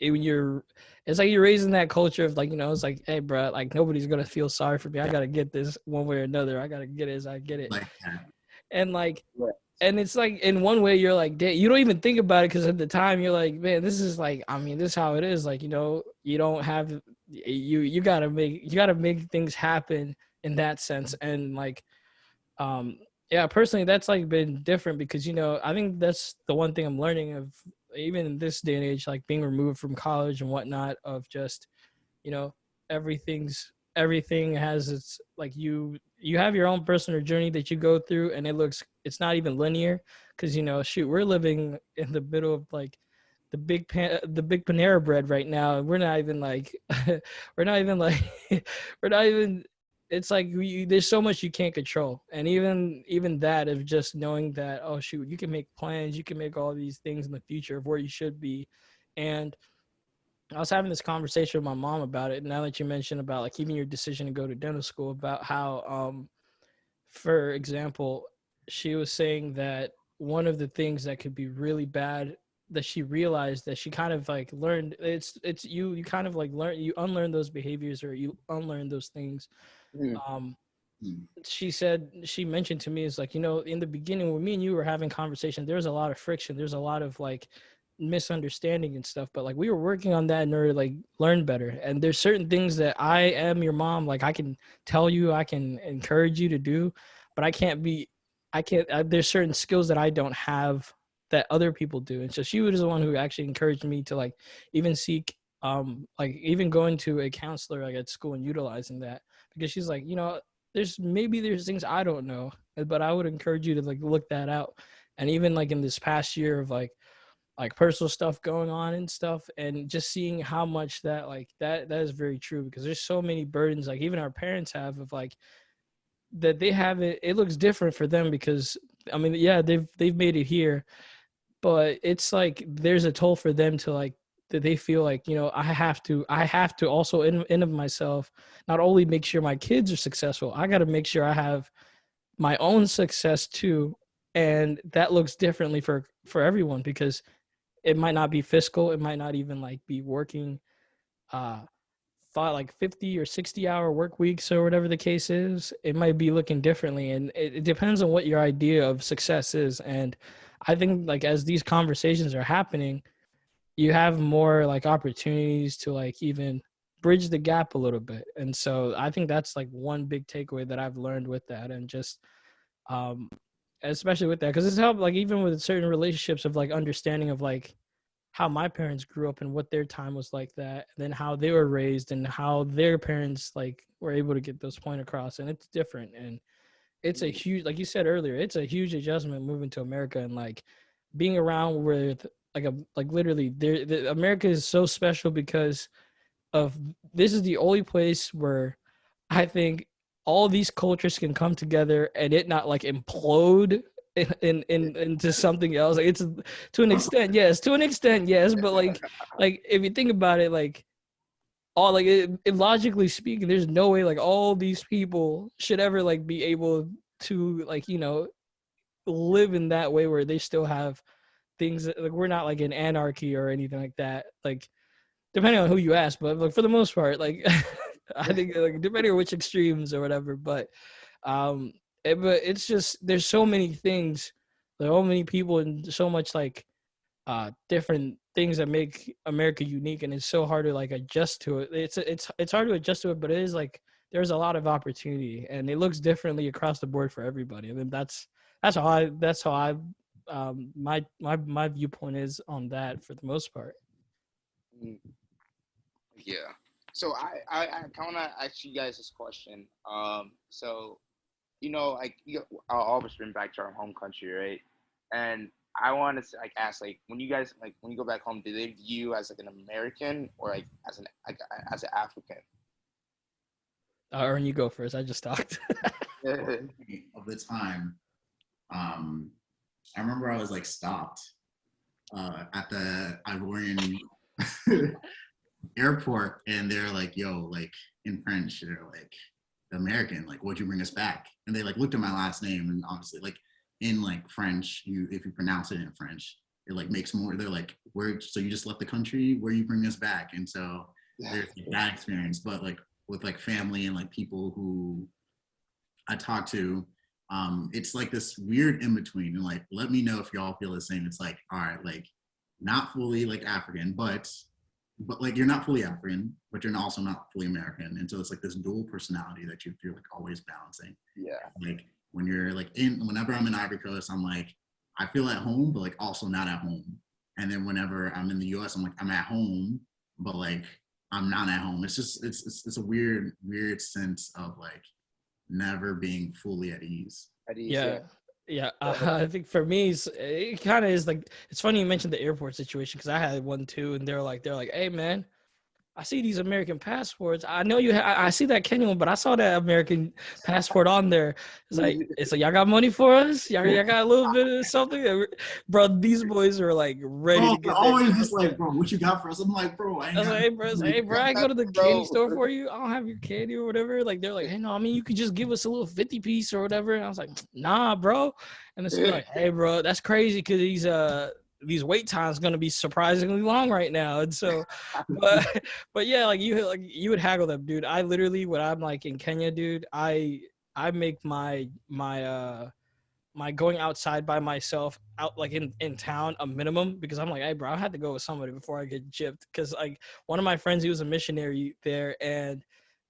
when you're it's like you're raising that culture of like, you know, it's like, hey bro, like nobody's gonna feel sorry for me. I gotta get this one way or another. I gotta get it as I get it. Like that. And like and it's like in one way you're like you don't even think about it because at the time you're like, man, this is like, I mean, this is how it is. Like, you know, you don't have you gotta make things happen in that sense. And like yeah, personally that's like been different because, you know, I think that's the one thing I'm learning of even in this day and age, like being removed from college and whatnot, of just, you know, everything has its like you have your own personal journey that you go through, and it's not even linear because, you know, shoot, we're living in the middle of like the big Panera bread right now. We're not even like we're not even like we're not even it's like there's so much you can't control. And even that of just knowing that, oh shoot, you can make plans, you can make all these things in the future of where you should be. And I was having this conversation with my mom about it. Now that you mentioned about like even your decision to go to dental school, about how, for example, she was saying that one of the things that could be really bad that she realized that she kind of like learned, it's you kind of like you unlearn those behaviors or you unlearn those things. Mm. Um, she mentioned to me is like, you know, in the beginning when me and you were having conversation, there was a lot of friction, there's a lot of like misunderstanding and stuff, but like we were working on that in order to like learn better. And there's certain things that I am your mom, like I can tell you, I can encourage you to do, but there's certain skills that I don't have that other people do. And so she was the one who actually encouraged me to like even seek like even going to a counselor like at school and utilizing that, because she's like, you know, there's things I don't know, but I would encourage you to like look that out. And even like in this past year of like personal stuff going on and stuff, and just seeing how much that like that is very true, because there's so many burdens like even our parents have of like that they have it looks different for them because I mean, yeah, they've made it here, but it's like there's a toll for them to like that they feel like, you know, I have to also in of myself not only make sure my kids are successful, I got to make sure I have my own success too. And that looks differently for everyone, because it might not be fiscal, it might not even like be working uh thought like 50 or 60-hour work weeks or whatever the case is. It might be looking differently, and it depends on what your idea of success is. And I think like as these conversations are happening, you have more like opportunities to like even bridge the gap a little bit. And so I think that's like one big takeaway that I've learned with that. And just um especially with that, because it's helped like even with certain relationships of like understanding of like how my parents grew up and what their time was like that, and then how they were raised and how their parents like were able to get those point across. And it's different, and it's a huge, like you said earlier, it's a huge adjustment moving to America and like being around with like literally America is so special because of this is the only place where I think all these cultures can come together and it not like implode into something else. Like it's to an extent, yes, but like if you think about it, like all like logically speaking, there's no way like all these people should ever like be able to like, you know, live in that way where they still have things that, like we're not like in anarchy or anything like that. Like depending on who you ask, but like for the most part, like I think like depending on which extremes or whatever, but but it's just there's so many things, there are so many people and so much like different things that make America unique, and it's so hard to like adjust to it. It's hard to adjust to it, but it is like there's a lot of opportunity, and it looks differently across the board for everybody. I mean that's how I my viewpoint is on that for the most part. Mm. Yeah. So I kind of ask you guys this question. So you know, like I'll always bring back to our home country, right? And I want to like ask, like, when you guys like when you go back home, do they view you as like an American or like as an African? Aaron, you go first. I just talked. Of the time, I remember I was like stopped at the Ivorian airport, and they're like, "Yo," like in French, they're like, "American, like, what'd you bring us back?" And they like looked at my last name, and obviously, like in like French, if you pronounce it in French, it like makes more. They're like, "Where? So you just left the country? Where you bring us back?" And so there's like, that experience, but like with like family and like people who I talk to, it's like this weird in between. And like, let me know if y'all feel the same. It's like, all right, like not fully like African, but like you're not fully African, but you're also not fully American. And so it's like this dual personality that you're like always balancing. Yeah. Like when you're like whenever I'm in Ivory Coast, I'm like, I feel at home, but like also not at home. And then whenever I'm in the US, I'm like, I'm at home, but like I'm not at home. It's just, it's a weird sense of like never being fully at ease. Yeah. I think for me, it kind of is like, it's funny you mentioned the airport situation, because I had one too, and they're like, hey man, I see these American passports. I know you. I see that Kenyan one, but I saw that American passport on there. It's like y'all got money for us. Y'all got a little bit of something, bro. These boys are like ready to get. Always just like, bro, what you got for us? I'm like, bro, I was like, hey, bro, I go to the candy store for you. I don't have your candy or whatever. Like they're like, hey, no, I mean you could just give us a little 50 piece or whatever. And I was like, nah, bro. And it's like, hey, bro, that's crazy because these wait times going to be surprisingly long right now. And so, but yeah, like you would haggle them, dude. I literally, when I'm like in Kenya, dude, I make my going outside by myself out like in town a minimum, because I'm like, hey bro, I had to go with somebody before I get gypped. Because like one of my friends, he was a missionary there, and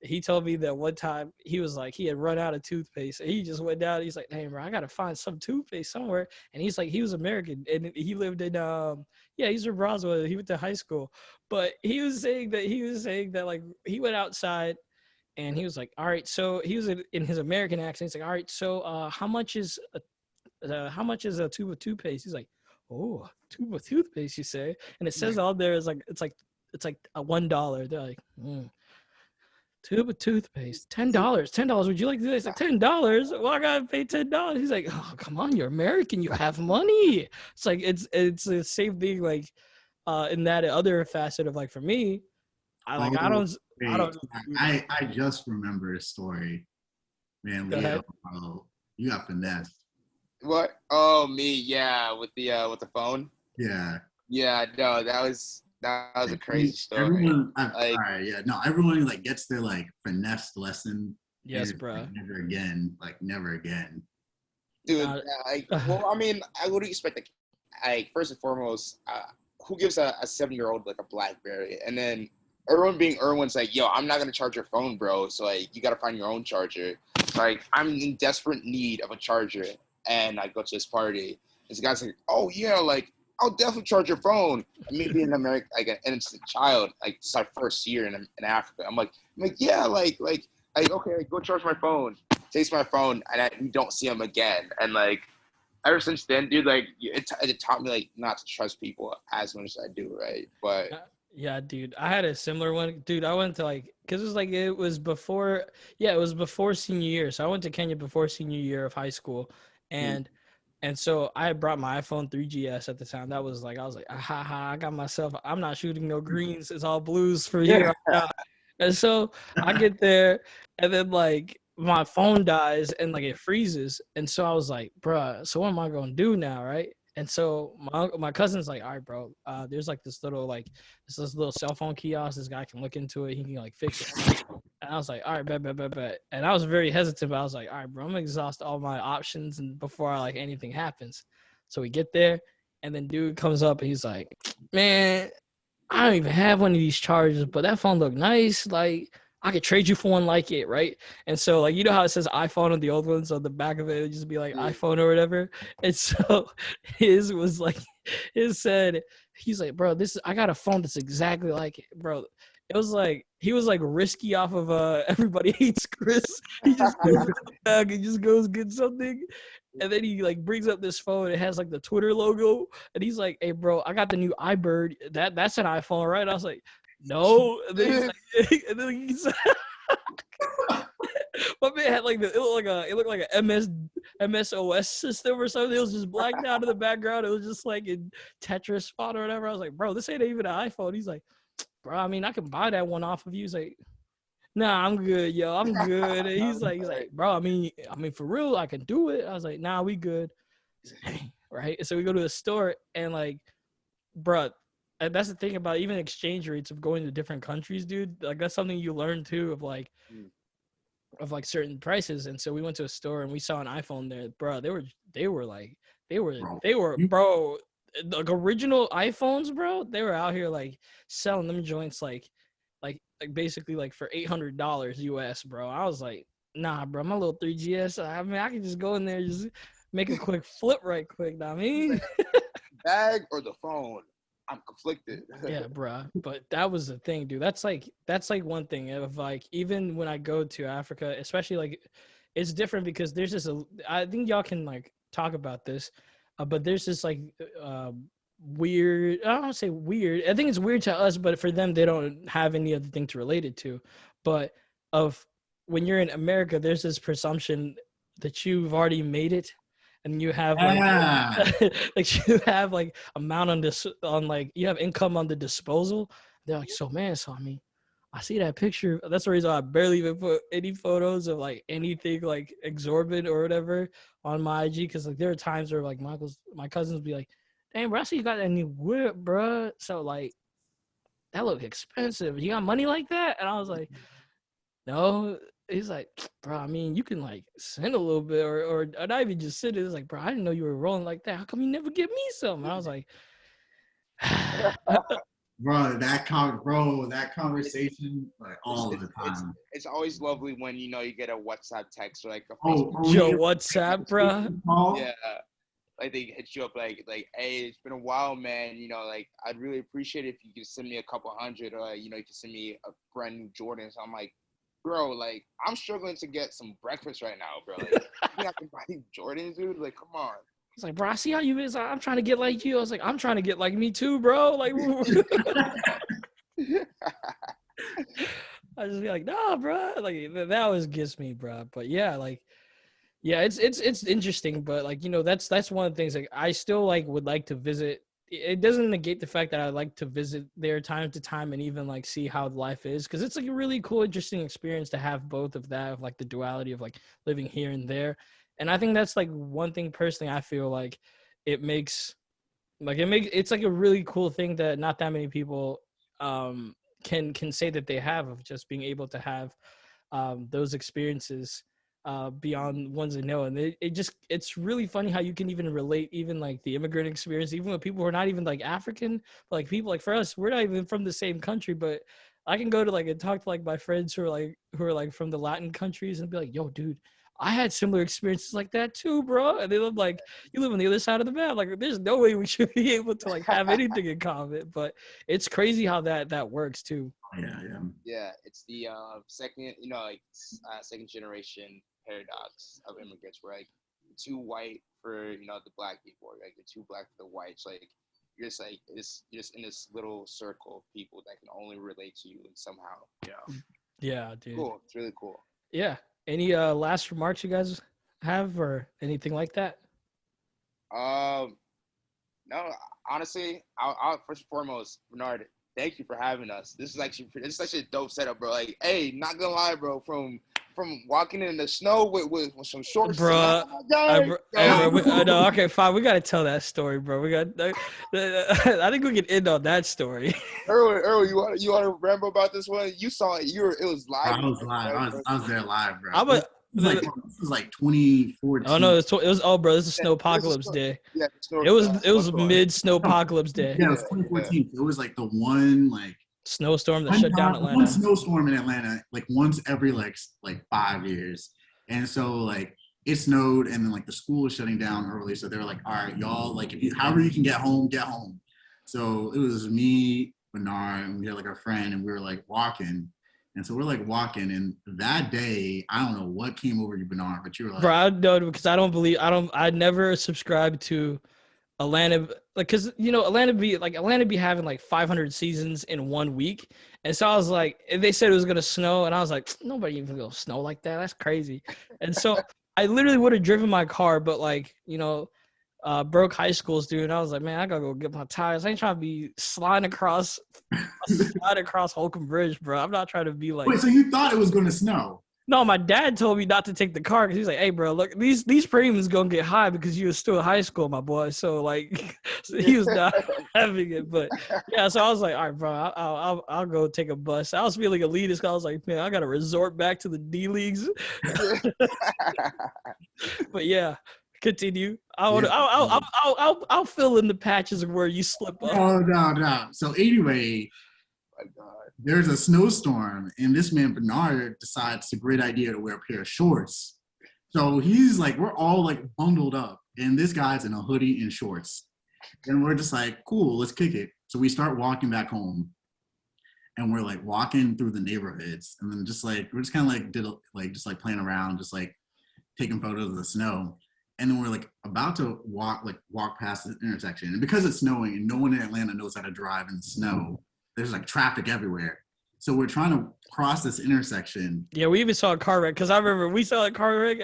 he told me that one time he was like, he had run out of toothpaste, and he just went down. He's like, hey bro, I gotta find some toothpaste somewhere. And he's like, he was American, and he lived in he's from Roswell. He went to high school, but he was saying that like he went outside. And he was like, all right, so he was in his American accent. He's like, all right, so how much is a tube of toothpaste? He's like, oh, tube of toothpaste, you say? And it says on there is like, it's like a $1. They're like, tube of toothpaste, $10. Would you like to do this? Like $10? Well, I gotta pay $10. He's like, oh, come on, you're American, you have money. It's like it's the same thing, like in that other facet of like, for me, I just remember a story, man. Leo, you got finesse. What? Oh, me, yeah, with the phone. Yeah. Yeah, no, that was a crazy story. Everyone, all right, yeah, no, everyone like gets their like finesse lesson. Yes, bro. Like, never again. Dude, well, I mean, what do you expect? Like, first and foremost, who gives a 7-year-old like a BlackBerry? And then Earwin being Earwin's like, yo, I'm not gonna charge your phone, bro. So like, you gotta find your own charger. So, like, I'm in desperate need of a charger, and I go to this party. This guy's like, oh yeah, like I'll definitely charge your phone. And me being American, like an innocent child, like it's our first year in Africa. I'm like, yeah, like okay, go charge my phone. Takes my phone, and we don't see him again. And like, ever since then, dude, like it taught me like not to trust people as much as I do, right? But yeah, dude, I had a similar one, dude. I went to like, cause it was before senior year. So I went to Kenya before senior year of high school, and so I had brought my iPhone 3GS at the time. That was like, I was like, I got myself. I'm not shooting no greens. It's all blues for you. And so I get there, and then like my phone dies and like it freezes. And so I was like, bruh, so what am I gonna do now, right? And so my cousin's like, all right, bro, there's like this little cell phone kiosk. This guy can look into it. He can like fix it. And I was like, all right, bet. And I was very hesitant, but I was like, all right, bro, I'm gonna exhaust all my options and before like anything happens. So we get there, and then dude comes up and he's like, man, I don't even have one of these chargers, but that phone looked nice. Like, I could trade you for one like it, right? And so, like, you know how it says iPhone on the old ones, on the back of it would just be like iPhone or whatever. And so his was like, he's like, bro, I got a phone that's exactly like it, bro. It was like, he was like risky off of Everybody Hates Chris. He just goes to the bag and just goes get something. And then he like brings up this phone. It has like the Twitter logo. And he's like, hey, bro, I got the new iBird. That's an iPhone, right? I was like, no. And then he's like, my man had like it looked like a MS MSOS system or something. It was just blacked out in the background. It was just like in Tetris font or whatever. I was like, bro, this ain't even an iPhone. He's like, bro, I mean, I can buy that one off of you. He's like, nah, I'm good, yo. I'm good. And he's like, bro, I mean, for real, I can do it. I was like, nah, we good. He's like, hey, right? So we go to the store and like, bro, and that's the thing about even exchange rates of going to different countries, dude. Like that's something you learn too of like certain prices. And so we went to a store and we saw an iPhone there, bro. They were bro, like original iPhones, bro. They were out here like selling them joints like basically like for $800 US, bro. I was like, nah, bro, my little 3GS. I mean, I can just go in there, just make a quick flip right quick. Know what I mean, bag or the phone. I'm conflicted. Yeah, bro. But that was the thing, dude. That's like one thing of like, even when I go to Africa, especially like, it's different because there's this, I think y'all can like talk about this, but there's this like weird, I don't want to say weird. I think it's weird to us, but for them, they don't have any other thing to relate it to. But of when you're in America, there's this presumption that you've already made it. And you have like, like you have like amount on this on like you have income on the disposal. They're like, so man, so I mean, I see that picture. That's the reason I barely even put any photos of like anything like exorbitant or whatever on my IG, because like there are times where like my cousins be like, "Dang, bro, I see you got that new whip, bro. So like that look expensive. You got money like that?" And I was like, "No." He's like, bro, I mean, you can like send a little bit or not even just send it. It's like, bro, I didn't know you were rolling like that. How come you never give me some? And I was like, that conversation like all the time. It's always lovely when you get a WhatsApp text or like a WhatsApp, bro. Yeah, like they hit you up like, hey, it's been a while, man. Like I'd really appreciate it if you could send me a couple hundred, or you can send me a brand new Jordan. So I'm like, bro, like, I'm struggling to get some breakfast right now, bro. Like, you have to buy Jordans, dude. Like, come on. It's like, bro, I see how you is. I'm trying to get like you. I was like, I'm trying to get like me too, bro. Like, I just be like, nah, bro. Like, that always gets me, bro. But yeah, like, yeah, it's interesting. But like, that's one of the things. Like, I still like would like to visit. It doesn't negate the fact that I like to visit there time to time and even like see how life is, because it's like a really cool, interesting experience to have both of that, of like the duality of like living here and there. And I think that's like one thing personally I feel like it's like a really cool thing that not that many people can say that they have, of just being able to have those experiences beyond ones they know. And it's really funny how you can even relate even like the immigrant experience, even with people who are not even like African, like people like for us, we're not even from the same country, but I can go to like and talk to like my friends who are like from the Latin countries and be like, yo, dude, I had similar experiences like that too, bro. And they live like, you live on the other side of the map. Like, there's no way we should be able to like have anything in common. But it's crazy how that works too. Yeah, it's the second generation paradox of immigrants, where like too white for the black people, or like the too black for the whites. Like you're just in this little circle of people that can only relate to you somehow. Yeah, dude. Cool. It's really cool. Yeah. Any last remarks you guys have or anything like that? No, honestly, I'll first and foremost, Benard, thank you for having us. This is such a dope setup, bro. Like, hey, not gonna lie, bro, from walking in the snow with some shorts, bro. No, okay, fine. We gotta tell that story, bro. I think we can end on that story. Earwin, you want to ramble about this one? You saw it. It was live. I was live. I was there live, bro. This was like 2014. Oh no, it was bro. This is snowpocalypse day. Yeah, it was mid snowpocalypse day. Yeah, it was 2014. Yeah. It was like the one like snowstorm that shut down Atlanta. One snowstorm in Atlanta, like once every like 5 years, and so like it snowed, and then like the school was shutting down early, so they were like, all right, y'all, like however you can get home, get home. So it was me, Benard, and we had like our friend, and we were like walking. And so we're like walking, and that day, I don't know what came over you, Benard, but you were like, bro, I know, because I never subscribed to Atlanta, like, because Atlanta be having like 500 seasons in 1 week. And so I was like, they said it was gonna snow, and I was like, nobody even gonna snow like that. That's crazy. And so I literally would have driven my car, but like, broke high schools, dude. And I was like, man, I gotta go get my tires. I ain't trying to be sliding across Holcomb Bridge, bro. I'm not trying to be like. Wait, so you thought it was gonna snow? No, my dad told me not to take the car because he's like, hey, bro, look, these premiums gonna get high because you were still in high school, my boy. So like, so he was not having it. But yeah, so I was like, all right, bro, I'll go take a bus. I was feeling elitist because I was like, man, I gotta resort back to the D leagues. But yeah, continue. I'll fill in the patches of where you slip up. Oh no. So anyway. My God. There's a snowstorm, and this man Benard decides it's a great idea to wear a pair of shorts. So he's like, we're all like bundled up, and this guy's in a hoodie and shorts. And we're just like, cool, let's kick it. So we start walking back home, and we're like walking through the neighborhoods, and then just like we're just kind of like playing around, just like taking photos of the snow. And then we're like about to walk past the intersection, and because it's snowing and no one in Atlanta knows how to drive in the snow, there's like traffic everywhere. So we're trying to cross this intersection. Yeah, we even saw a car wreck because I remember we saw a car wreck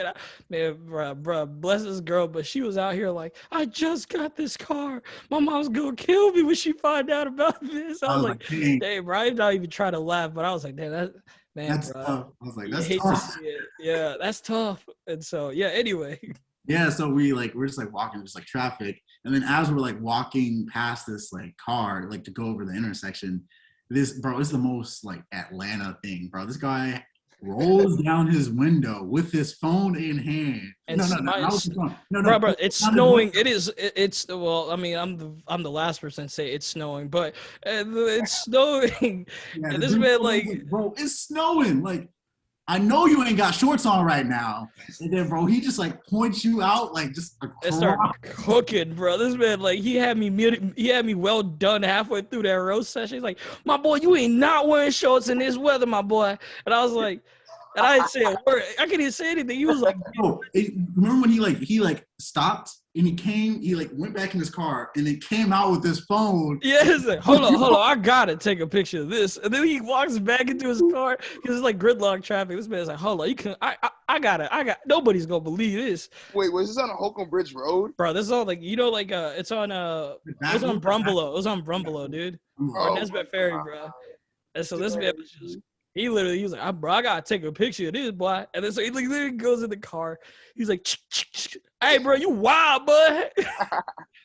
and bro, bless this girl, but she was out here like, I just got this car. My mom's gonna kill me when she find out about this. I was like, hey, bro, I'm not even trying to laugh, but I was like, damn, that's bro. tough. I was like, that's hate tough. to see it. Yeah, that's tough. And so, yeah, anyway. Yeah, so we're just like walking, just like traffic. And then as we're like walking past this like car, like to go over the intersection, this bro is the most like Atlanta thing, bro. This guy rolls down his window with his phone in hand. Bro, it's snowing. It's well, I mean, I'm the last person to say it's snowing, but it's snowing. Yeah, and this man like, bro, it's snowing. Like, I know you ain't got shorts on right now. And then, bro, he just, like, points you out, like, just it started cooking, bro. This man, like, he had me well done halfway through that roast session. He's like, my boy, you ain't not wearing shorts in this weather, my boy. And I was like, and I didn't say a word. I couldn't even say anything. He was like, remember when he stopped and he went back in his car and then came out with his phone. Yeah, he's like, hold on, I gotta take a picture of this. And then he walks back into his car because it's like gridlock traffic. This man's like, hold on, you can, I got, nobody's gonna believe this. Wait, was this on a Holcomb Bridge Road? Bro, this is all like, it's on Brumbelow. It was on Brumbelow, dude. Or Nesbitt Ferry, bro. And so this man was just. He was like, bro, I gotta take a picture of this, boy. And then so he literally goes in the car. He's like, hey, bro, you wild, bud.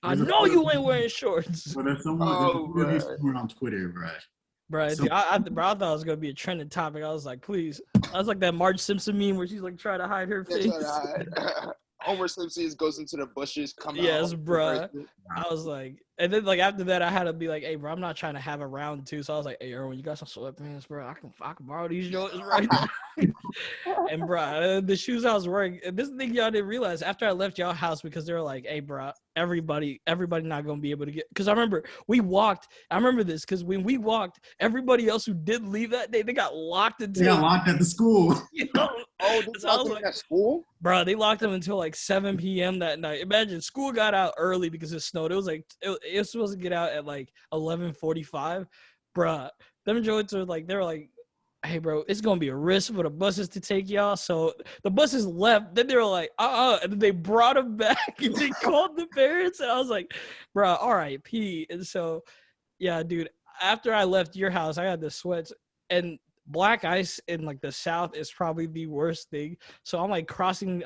I know you ain't wearing shorts. But there's someone on Twitter, bro. Bro, dude, I thought it was gonna be a trending topic. I was like, please. I was like that Marge Simpson meme where she's like trying to hide her face. Homer Simpson goes into the bushes, come out. Yes, bro. I was like, and then like after that, I had to be like, hey, bro, I'm not trying to have a round two. So I was like, hey, Earwin, you got some sweatpants, bro? I can borrow these shorts right now. And bro, the shoes I was wearing, and this thing y'all didn't realize after I left y'all house because they were like, hey, bro, everybody not gonna be able to get. Because I remember we walked. I remember this because when we walked, everybody else who did leave that day, they got locked into. They got locked at the school. You know? Oh, so I was like, at school? Bro, they locked them until like 7 p.m. that night. Imagine school got out early because it snowed. It was like it was supposed to get out at like 11:45. Bro, them joints were like, they were like, hey, bro, it's gonna be a risk for the buses to take y'all. So the buses left. Then they were like, and then they brought them back and they called the parents. And I was like, bro, R.I.P. And so, yeah, dude. After I left your house, I had the sweats and. Black ice in like the south is probably the worst thing. So I'm like crossing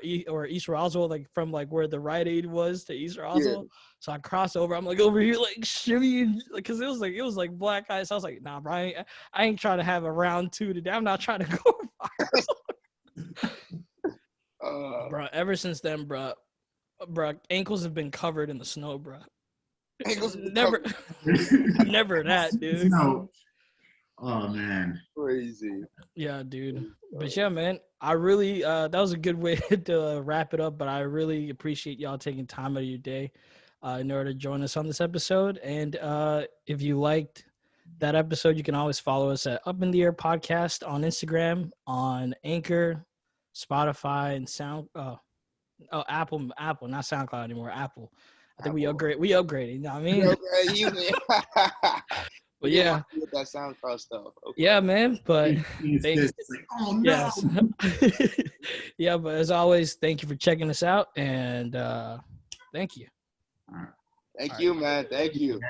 East Roswell, like from like where the Rite Aid was to East Roswell. Yeah. So I cross over. I'm like over here like shimmying because it was like black ice. I was like, nah, bro, I ain't trying to have a round two today. I'm not trying to go far. Bro, ever since then, bro, ankles have been covered in the snow, bro. Ankles never that, dude. No. Oh man, crazy. Yeah, dude. But yeah, man, I really that was a good way to wrap it up. But I really appreciate y'all taking time out of your day in order to join us on this episode. And if you liked that episode, you can always follow us at Up in the Air Podcast on Instagram, on Anchor, Spotify, and Apple, not SoundCloud anymore. Apple. I think we upgraded. You know what I mean? But yeah, with that SoundCloud stuff. Okay. Yeah, man. But oh no. Yes. Yeah, but as always, thank you for checking us out, and thank you. Thank you, man. Thank you.